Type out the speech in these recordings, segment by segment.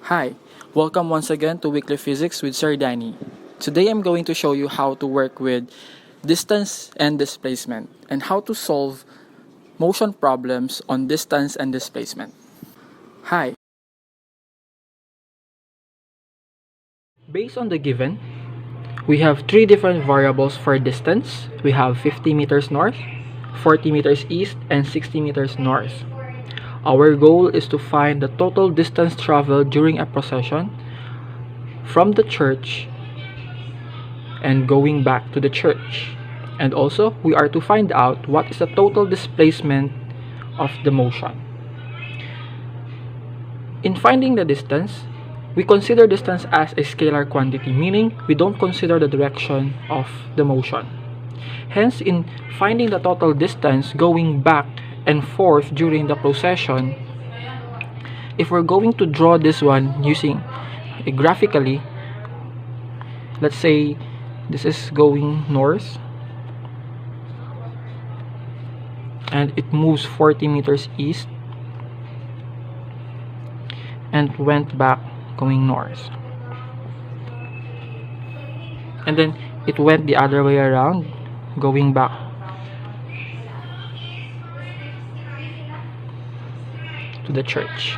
Hi, welcome once again to Weekly Physics with Sir Danny. Today I'm going to show you how to work with distance and displacement and how to solve motion problems on distance and displacement. Hi. Based on the given, we have three different variables for distance. We have 50 meters north, 40 meters east, and 60 meters north. Our goal is to find the total distance traveled during a procession from the church and going back to the church. And also, we are to find out what is the total displacement of the motion. In finding the distance, we consider distance as a scalar quantity, meaning we don't consider the direction of the motion. Hence, in finding the total distance going back and forth during the procession, if we're going to draw this one using graphically, let's say this is going north and it moves 40 meters east and went back going north, and then it went the other way around going back to the church.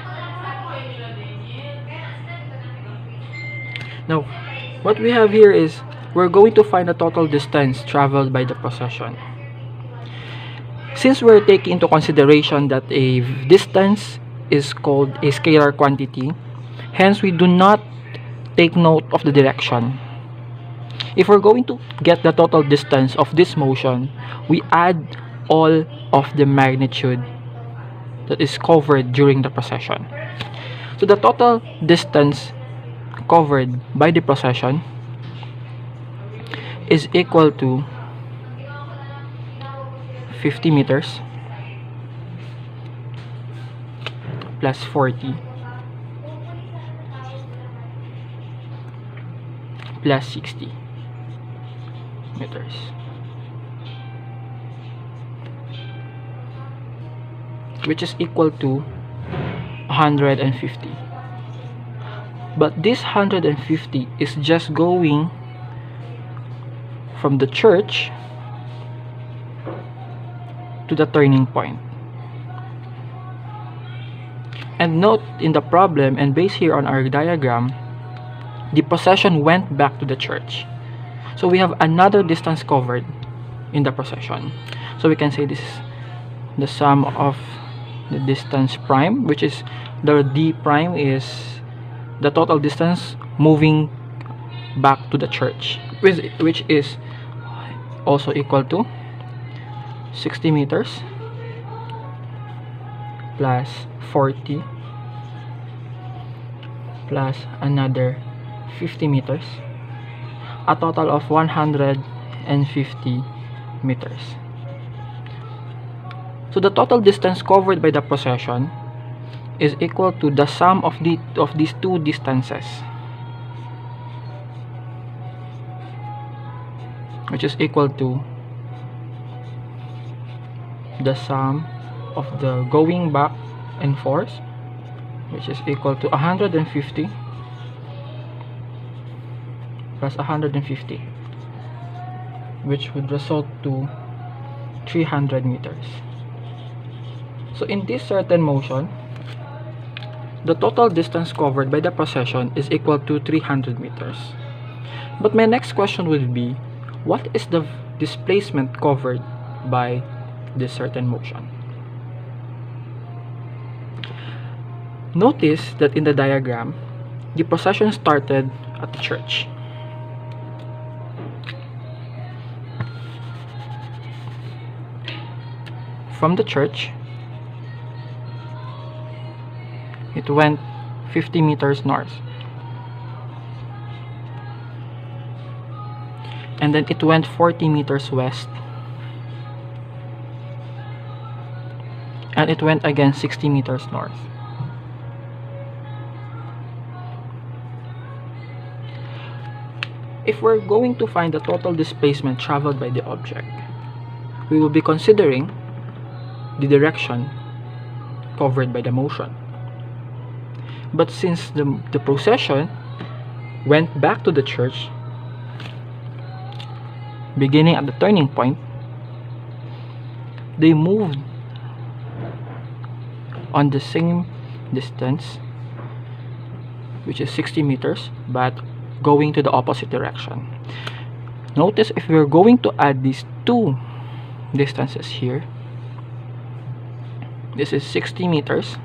Now what we have here is we're going to find the total distance traveled by the procession. Since we're taking into consideration that a distance is called a scalar quantity, hence we do not take note of the direction. If we're going to get the total distance of this motion, we add all of the magnitude that is covered during the procession. So the total distance covered by the procession is equal to 50 meters plus 40 plus 60 meters. Which is equal to 150. But this 150 is just going from the church to the turning point. And note in the problem and based here on our diagram, the procession went back to the church. So we have another distance covered in the procession. So we can say this is the sum of the distance prime, which is the d prime is the total distance moving back to the church, which is also equal to 60 meters plus 40 plus another 50 meters, a total of 150 meters. So the total distance covered by the procession is equal to the sum of these two distances, which is equal to the sum of the going back and forth, which is equal to 150 plus 150, which would result to 300 meters. So in this certain motion, the total distance covered by the procession is equal to 300 meters. But my next question would be, what is the displacement covered by this certain motion? Notice that in the diagram, the procession started at the church. From the church, it went 50 meters north, and then it went 40 meters west, and it went again 60 meters north. If we're going to find the total displacement traveled by the object, we will be considering the direction covered by the motion. But since the procession went back to the church, beginning at the turning point, they moved on the same distance, which is 60 meters, but going to the opposite direction. Notice if we're going to add these two distances here, this is 60 meters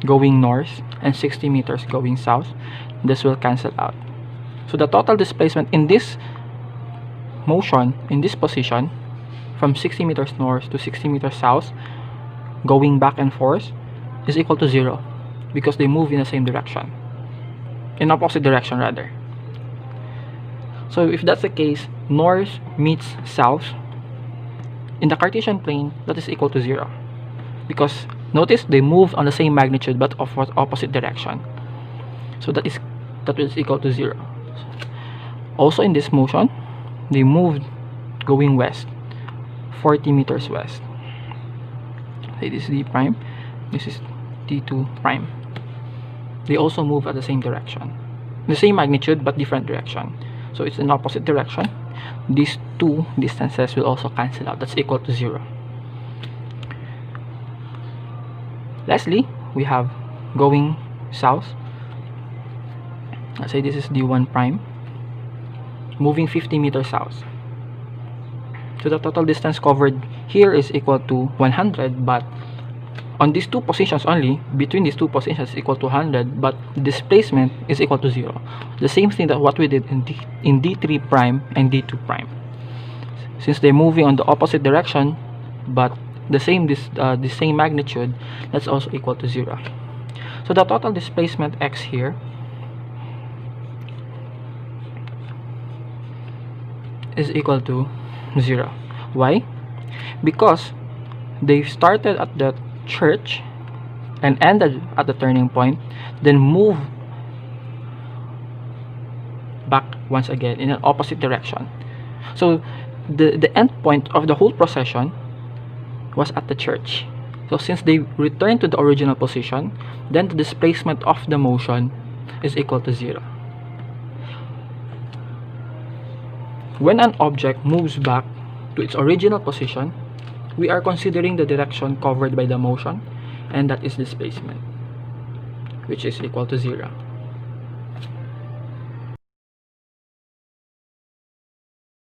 going north and 60 meters going south. This will cancel out. So the total displacement in this motion, in this position, from 60 meters north to 60 meters south, going back and forth, is equal to 0, because they move in the same direction, in opposite direction rather. So if that's the case, north meets south in the Cartesian plane, that is equal to 0, because notice they moved on the same magnitude but of opposite direction. So that is equal to 0. Also in this motion, they moved going west, 40 meters west. Okay, this is D prime, this is T2 prime. They also move at the same direction, the same magnitude but different direction. So it's in opposite direction. These two distances will also cancel out. That's equal to 0. Lastly, we have going south. Let's say this is D1 prime, moving 50 meters south. So the total distance covered here is equal to 100, but on these two positions only, between these two positions is equal to 100, but displacement is equal to 0. The same thing that what we did in D3 prime and D2 prime. Since they're moving on the opposite direction, but the same magnitude, that's also equal to 0. So the total displacement x here is equal to 0. Why? Because they started at the church and ended at the turning point, then move back once again in an opposite direction. So the end point of the whole procession was at the church. So since they returned to the original position, then the displacement of the motion is equal to 0. When an object moves back to its original position, we are considering the direction covered by the motion, and that is displacement, which is equal to 0.